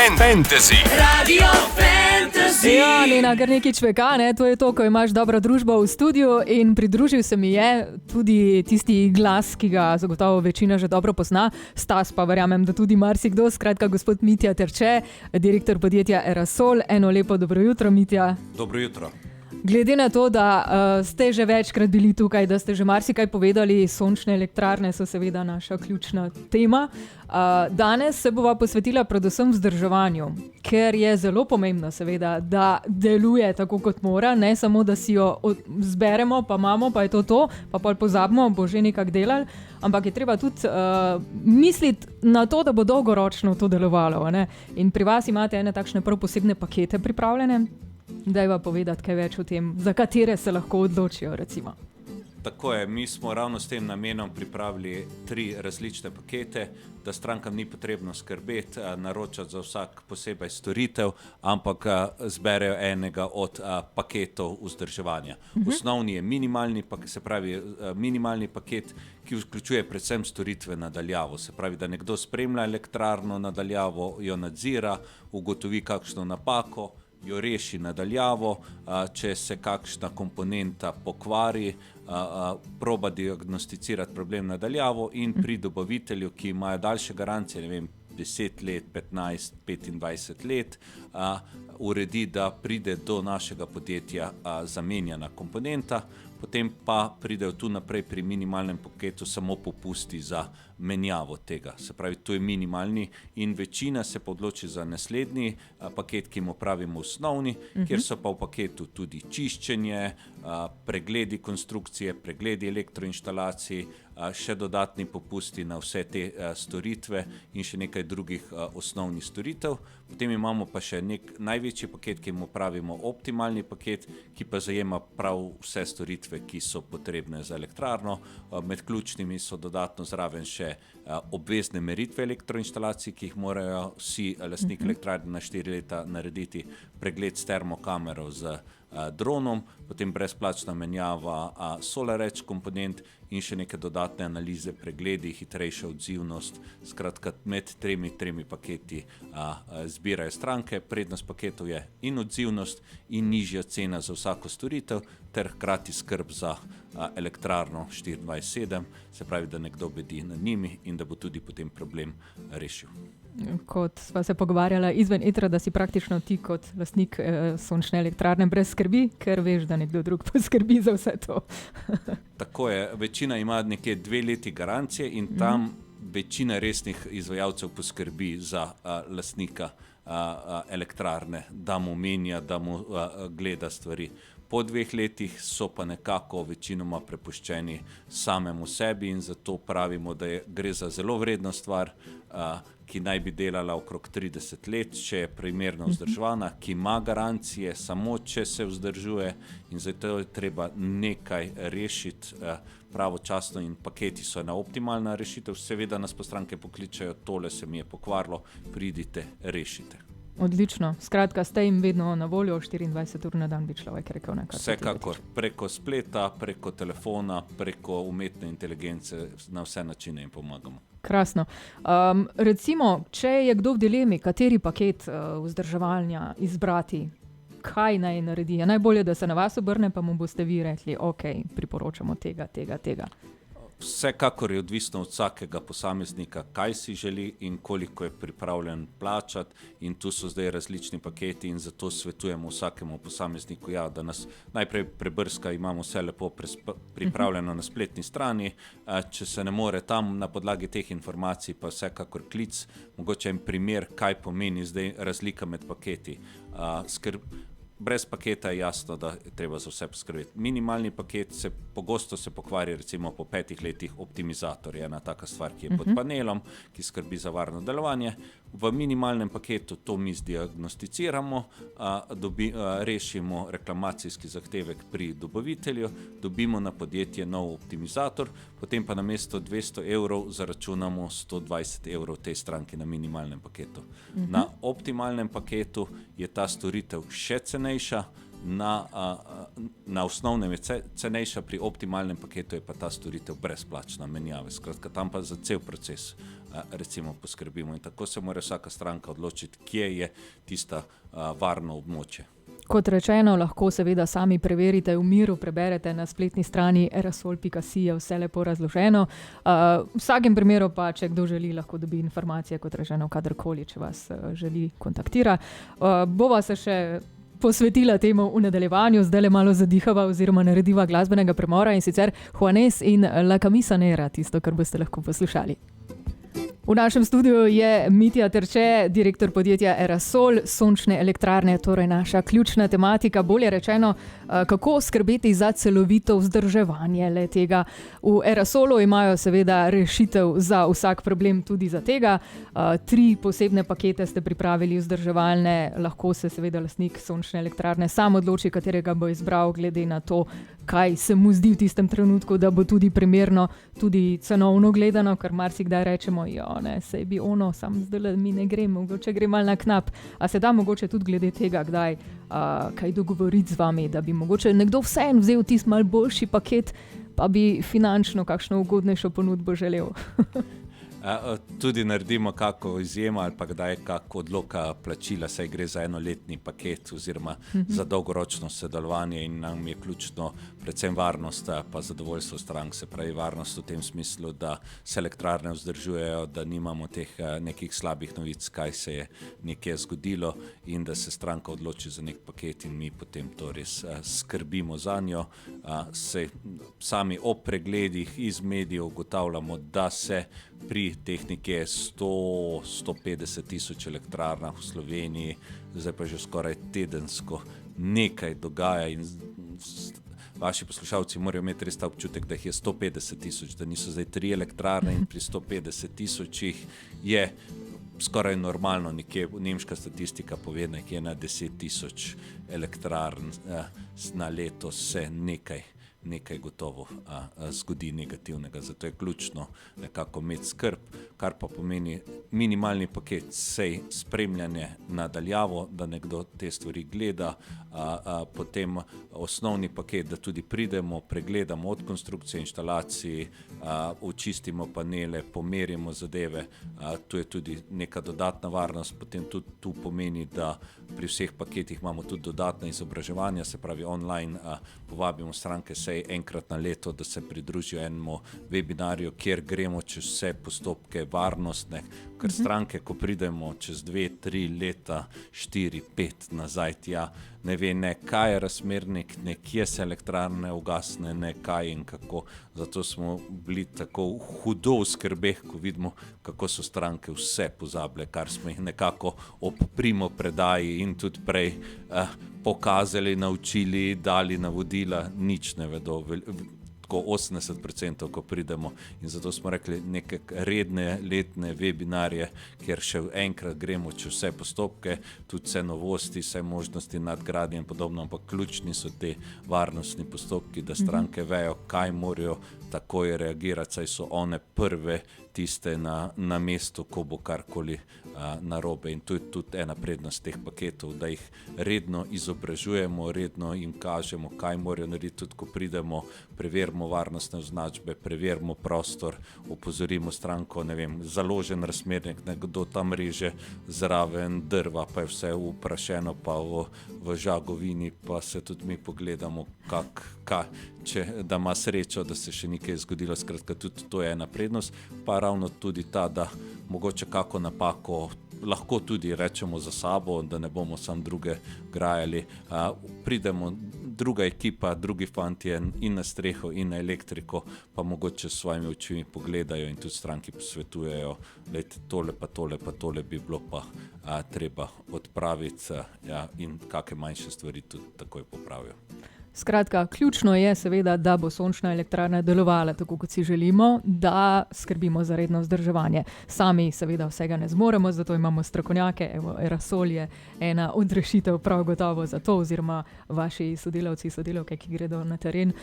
Fantasy. Radio Fantasy. Ja, Nina, kar nekaj čveka, ne? To je to, ko imaš dobro družbo v studiu in pridružil se mi je tudi tisti glas, ki ga zagotovo večina že dobro pozna. Stas pa verjamem, da tudi marsikdo, skratka gospod Mitja Terče, direktor podjetja Erasol. Eno lepo dobro jutro, Mitja. Dobro jutro. Glede na to, da ste že večkrat bili tukaj, da ste že marsikaj povedali, sončne elektrarne so seveda naša ključna tema. Danes se bova posvetila predvsem vzdrževanju, ker je zelo pomembno seveda, da deluje tako kot mora, ne samo, da si jo zberemo, pa imamo, pa je to, pa pol pozabimo, bo že nekako delali, ampak je treba tudi misliti na to, da bo dolgoročno to delovalo. Ne? In pri vas imate ene takšne prav posebne pakete pripravljene. Dajva povedati kaj več o tem, za katere se lahko odločijo, recimo. Tako je, mi smo ravno s tem namenom pripravili 3 različne pakete, da strankam ni potrebno skrbeti, naročati za vsak posebej storitev, ampak zberejo enega od paketov vzdrževanja. Osnovni je minimalni paket, ki vključuje predvsem storitve nadaljavo. Se pravi, da nekdo spremlja elektrarno nadaljavo, jo nadzira, ugotovi kakšno napako, jo reši nadaljavo, če se kakšna komponenta pokvari, proba diagnosticirati problem nadaljavo in pri dobavitelju, ki imajo daljše garancije, ne vem, 10 let, 15, 25 let, uredi, da pride do našega podjetja zamenjana komponenta, potem pa pridejo tu naprej pri minimalnem paketu samo popusti za menjavo tega. Se pravi, to je minimalni in večina se pa odloči za naslednji paket, ki mu pravimo osnovni, kjer so pa v paketu tudi čiščenje, pregledi konstrukcije, pregledi elektroinštalacij, še dodatni popusti na vse te storitve in še nekaj drugih osnovnih storitev. Potem imamo pa še največji paket, ki mu pravimo optimalni paket, ki pa zajema prav vse storitve, ki so potrebne za elektrarno. Med ključnimi so dodatno zraven še obvezne meritve elektroinštalacij, ki jih morajo vsi lastniki elektrarne na 4 leta narediti, pregled s termokamero z dronom, potem brezplačna menjava SolarEdge komponent in še neke dodatne analize, pregledi, hitrejša odzivnost. Skratka, med tremi paketi zbirajo stranke. Prednost paketov je in odzivnost in nižja cena za vsako storitev ter hkrati skrb za elektrarno 24/7, se pravi, da nekdo bedi nad njimi in da bo tudi potem problem rešil. Kot sva se pogovarjala izven etra, da si praktično ti kot lastnik sončne elektrarne brez skrbi, ker veš, da nekdo drug poskrbi za vse to. Tako je, večina ima nekje 2 leti garancije in tam večina resnih izvajalcev poskrbi za lastnika elektrarne, da mu menja, da mu gleda stvari. Po 2 letih so pa nekako večinoma prepuščeni samemu sebi in zato pravimo, da gre za zelo vredno stvar, ki naj bi delala okrog 30 let, če je primerno vzdrževana, ki ima garancije samo, če se vzdržuje in zato je treba nekaj rešiti pravočasno in paketi so ena optimalna rešitev. Seveda nas pa stranke pokličajo, tole se mi je pokvarilo, pridite, rešite. Odlično. Skratka, ste jim vedno na voljo, 24 ur na dan bi človek rekel. Vsekakor, preko spleta, preko telefona, preko umetne inteligence, na vse načine jim pomagamo. Krasno. Recimo, če je kdo v dilemi, kateri paket vzdrževanja izbrati, kaj naj naredi? Je najbolje, da se na vas obrne, pa mu boste vi rekli, ok, priporočamo tega. Vsekakor je odvisno od vsakega posameznika, kaj si želi in koliko je pripravljen plačati in tu so zdaj različni paketi in zato svetujemo vsakemu posamezniku, da nas najprej prebrska, imamo vse lepo pripravljeno na spletni strani, če se ne more tam na podlagi teh informacij, pa vsekakor klic, mogoče en primer, kaj pomeni zdaj razlika med paketi. Brez paketa je jasno, da je treba za vse poskrbeti. Minimalni paket pogosto se pokvari, recimo po 5 letih optimizator je ena taka stvar, ki je pod panelom, ki skrbi za varno delovanje. V minimalnem paketu to mi zdiagnosticiramo, rešimo reklamacijski zahtevek pri dobavitelju, dobimo na podjetje nov optimizator, potem pa namesto 200 € zaračunamo 120 € tej stranki na minimalnem paketu. Na optimalnem paketu je ta storitev še cenejša, na osnovnem je cenejša, pri optimalnem paketu je pa ta storitev brezplačna menjave. Skratka, tam pa za cel proces recimo poskrbimo in tako se mora vsaka stranka odločiti, kje je tista varno območje. Kot rečeno, lahko seveda sami preverite, v miru preberete na spletni strani erasol.si, je vse lepo razloženo. V vsakem primeru pa, če kdo želi, lahko dobi informacije, kot rečeno, kadarkoli, če vas želi kontaktira. Bova se še posvetila temu v nadaljevanju, zdaj le malo zadihava oziroma narediva glasbenega premora, in sicer Juanes in La Camisa Negra, tisto, kar boste lahko poslušali. V našem studiu je Mitja Terče, direktor podjetja Erasol, sončne elektrarne, torej naša ključna tematika, bolje rečeno, kako skrbeti za celovito vzdrževanje le tega. V Erasolu imajo seveda rešitev za vsak problem, tudi za tega. 3 posebne pakete ste pripravili vzdrževalne, lahko se seveda lastnik sončne elektrarne sam odloči, katerega bo izbral glede na to, kaj se mu zdi v tistem trenutku, da bo tudi primerno, tudi cenovno gledano, ker marsikdaj rečemo, sej bi sam zdaj mi ne gre, mogoče gre malo na knap. A se da mogoče tudi glede tega, kdaj kaj dogovoriti z vami, da bi mogoče nekdo vseeno vzel tisti malo boljši paket, pa bi finančno kakšno ugodnejšo ponudbo želel. Tudi naredimo kako izjemo ali pa kdaj kako odloka plačila, saj gre za enoletni paket oziroma za dolgoročno sodelovanje in nam je ključno predvsem varnost pa zadovoljstvo strank, se pravi varnost v tem smislu, da se elektrarne vzdržujejo, da nimamo teh nekih slabih novic, kaj se je nekje zgodilo in da se stranka odloči za nek paket in mi potem to res skrbimo za njo. Sami ob pregledih iz medijev ugotavljamo, da se pri tehnike 100-150 tisoč elektrarnah v Sloveniji, zdaj pa že skoraj tedensko nekaj dogaja in vaši poslušalci morajo imeti res ta občutek, da jih je 150 tisoč, da niso zdaj 3 elektrarne in pri 150 tisočih je skoraj normalno, nekje nemška statistika pove, nekje na 10 tisoč elektrarn na leto se nekaj gotovo zgodi negativnega. Zato je ključno nekako imeti skrb, kar pa pomeni minimalni paket, sej spremljanje nadaljavo, da nekdo te stvari gleda, potem osnovni paket, da tudi pridemo, pregledamo od konstrukcije, inštalacij, očistimo panele, pomerimo zadeve, tu je tudi neka dodatna varnost, potem tudi tu pomeni, da pri vseh paketih imamo tudi dodatna izobraževanja, se pravi online, povabimo stranke enkrat na leto, da se pridružijo enemu webinarju, kjer gremo čez vse postopke varnostne, ker stranke, ko pridemo čez 2-3 leta, 4-5 nazaj tja, ne ve ne kaj je razmernik, ne kje se elektrarne ugasne, ne kaj in kako. Zato smo bili tako hudo v skrbeh, ko vidimo, kako so stranke vse pozabile, kar smo jih nekako ob primopredaji in tudi prej pokazali, naučili, dali navodila, nič ne vedo, tako 80%, ko pridemo. In zato smo rekli neke redne letne webinarje, kjer še enkrat gremo čez vse postopke, tudi vse novosti, vse možnosti nadgradnje in podobno, ampak ključni so te varnostni postopki, da stranke vejo, kaj morajo takoj reagirati, saj so one prve tiste na mestu, ko bo karkoli narobe. In to je tudi ena prednost teh paketov, da jih redno izobražujemo, redno jim kažemo, kaj morajo narediti, tudi ko pridemo, preverimo varnostne označbe, preverimo prostor, opozorimo stranko, ne vem, založen razmernik, nekdo tam reže zraven drva, pa je vse uprašeno, pa v žagovini, pa se tudi mi pogledamo, da ima srečo, da se še nekaj zgodilo. Skratka, tudi to je ena prednost, pa ravno tudi ta, da mogoče kako napako lahko tudi rečemo za sabo, da ne bomo sam druge grajali. Pridemo druga ekipa, drugi fantje in na streho in na elektriko, pa mogoče s svojimi očmi pogledajo in tudi stranki posvetujejo, lejte, tole bi bilo pa treba odpraviti in kakšne manjše stvari tudi takoj popravijo. Skratka, ključno je seveda, da bo sončna elektrarna delovala tako, kot si želimo, da skrbimo za redno vzdrževanje. Sami seveda vsega ne zmoremo, zato imamo strokovnjake, evo, Erasol je ena od rešitev prav gotovo za to, oziroma vaši sodelavci, sodelavke, ki gredo na teren.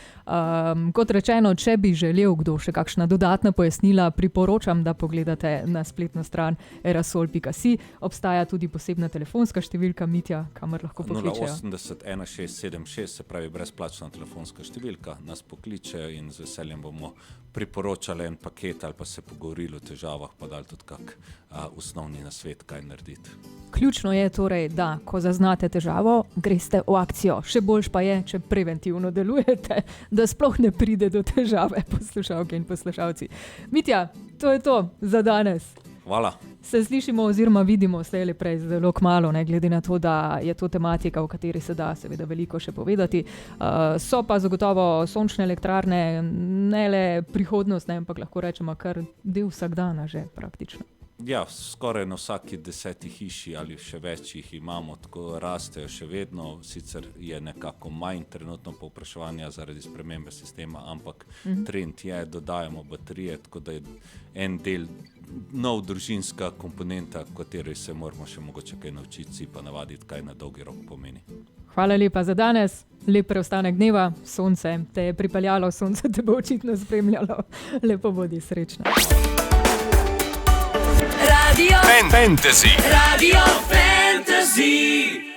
Kot rečeno, če bi želel kdo še kakšna dodatna pojasnila, priporočam, da pogledate na spletno stran erasol.si. Obstaja tudi posebna telefonska številka, Mitja, kamor lahko pokličejo. 080 1676, se pravi brezplačna telefonska številka, nas pokličejo in z veseljem bomo priporočali en paket ali pa se pogovorili o težavah, pa dali tudi kak osnovni nasvet, kaj narediti. Ključno je torej, da ko zaznate težavo, greste v akcijo. Še boljš pa je, če preventivno delujete, da sploh ne pride do težave, poslušalke in poslušalci. Mitja, to je to za danes. Hvala. Se slišimo oziroma vidimo slejle prej zelo kmalu, ne, glede na to, da je to tematika, o kateri se da seveda veliko še povedati. So pa zagotovo sončne elektrarne ne le prihodnost, ne, ampak lahko rečemo kar del vsakdana že praktično. Ja, skoraj na vsaki 10 hiši ali še več jih imamo, tako rastejo še vedno, sicer je nekako manj trenutno povpraševanja zaradi spremembe sistema, ampak trend je, dodajamo baterije, tako da je en del nov družinska komponenta, kateri se moramo še mogoče kaj naučiti, pa navaditi, kaj na dolgi rok pomeni. Hvala lepa za danes, lep preostanek dneva, sonce te je pripeljalo, sonce te bo očitno spremljalo, lepo bodi, srečno. Radio Fantasy. Radio Fantasy.